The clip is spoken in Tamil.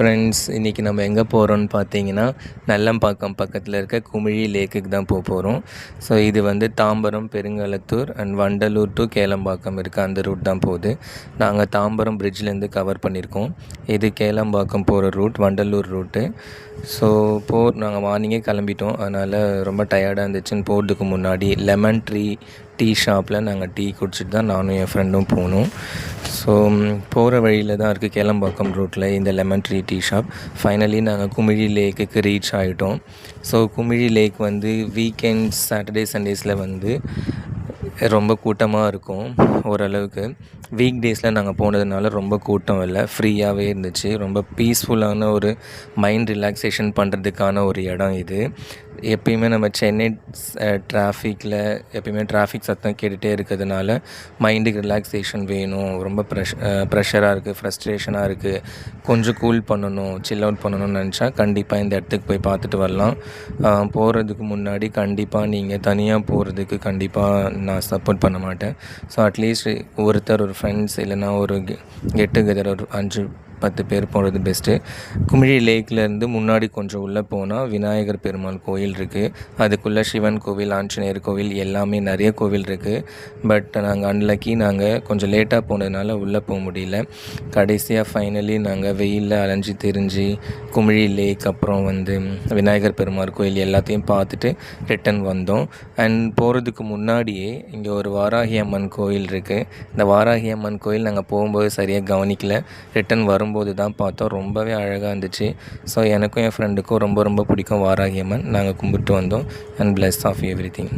ஃப்ரெண்ட்ஸ், இன்றைக்கி நம்ம எங்கே போகிறோம்னு பார்த்தீங்கன்னா, நல்லம்பாக்கம் பக்கத்தில் இருக்க குமிழி லேக்குக்கு தான் போகிறோம். ஸோ இது வந்து தாம்பரம், பெருங்களத்தூர் அண்ட் வண்டலூர் டு கேளம்பாக்கம் இருக்குது. அந்த ரூட் தான் போகுது. நாங்கள் தாம்பரம் பிரிட்ஜ்லேருந்து கவர் பண்ணியிருக்கோம். இது கேளம்பாக்கம் போகிற ரூட், வண்டலூர் ரூட்டு. ஸோ நாங்கள் மார்னிங்கே கிளம்பிட்டோம். அதனால் ரொம்ப டயர்டாக இருந்துச்சுன்னு போகிறதுக்கு முன்னாடி லெமன் ட்ரீ டீ ஷாப்பில் நாங்கள் டீ குடிச்சிட்டு தான் நானும் என் ஃப்ரெண்டும் போனோம். ஸோ போகிற வழியில் தான் இருக்குது கேளம்பாக்கம் ரூட்டில் இந்த lemon tree tea shop. Finally நாங்கள் குமிழி லேக்குக்கு ரீச் ஆகிட்டோம். ஸோ குமிழி லேக் வந்து வீக்கெண்ட்ஸ், சாட்டர்டே, சண்டேஸில் வந்து ரொம்ப கூட்டமாக இருக்கும். ஓரளவுக்கு வீக் டேஸில் நாங்கள் போனதுனால ரொம்ப கூட்டம் இல்லை, ஃப்ரீயாகவே இருந்துச்சு. ரொம்ப பீஸ்ஃபுல்லான ஒரு மைண்ட் ரிலாக்ஸேஷன் பண்ணுறதுக்கான ஒரு இடம் இது. எப்பயுமே நம்ம சென்னை டிராஃபிக்கில் எப்பயுமே டிராஃபிக் சத்தம் கேட்டுகிட்டே இருக்கிறதுனால மைண்டுக்கு ரிலாக்ஸேஷன் வேணும், ரொம்ப ப்ரெஷராக இருக்குது, ஃப்ரஸ்ட்ரேஷனாக இருக்குது, கொஞ்சம் கூல் பண்ணணும், சில் அவுட் பண்ணணும்னு நினச்சா கண்டிப்பாக இந்த இடத்துக்கு போய் பார்த்துட்டு வரலாம். போகிறதுக்கு முன்னாடி கண்டிப்பாக நீங்கள் தனியாக போகிறதுக்கு கண்டிப்பாக நான் சப்போர்ட் பண்ண மாட்டேன். ஸோ அட்லீஸ்ட் ஒருத்தர், ஒரு ஃப்ரெண்ட்ஸ் இல்லைனா ஒரு கெட் டுகெதர் ஒரு 5-10 பேர் போகிறது பெஸ்ட்டு. குமிழி லேக்லேருந்து முன்னாடி கொஞ்சம் உள்ளே போனால் விநாயகர் பெருமாள் கோயில் இருக்குது. அதுக்குள்ளே சிவன் கோவில், ஆஞ்சநேயர் கோவில், எல்லாமே நிறைய கோவில் இருக்குது. பட் நாங்கள் அன்லக்கி, நாங்கள் கொஞ்சம் லேட்டாக போனதுனால உள்ளே போக முடியல. கடைசியாக ஃபைனலி நாங்கள் வெயிலில் அலைஞ்சி திரிஞ்சு குமிழி லேக், அப்புறம் வந்து விநாயகர் பெருமாள் கோயில் எல்லாத்தையும் பார்த்துட்டு ரிட்டன் வந்தோம். அண்ட் போகிறதுக்கு முன்னாடியே இங்கே ஒரு வாராகி அம்மன் கோயில் இருக்குது. இந்த வாராகி அம்மன் கோயில் நாங்கள் போகும்போது சரியாக கவனிக்கல, ரிட்டன் வரும்போது தான் பார்த்தோம். ரொம்பவே அழகாக இருந்துச்சு. ஸோ எனக்கும் என் ஃப்ரெண்டுக்கும் ரொம்ப ரொம்ப பிடிக்கும் வாராகி அம்மன். நாங்கள் கும்பிட்டு வந்தோம். And bless of every thing.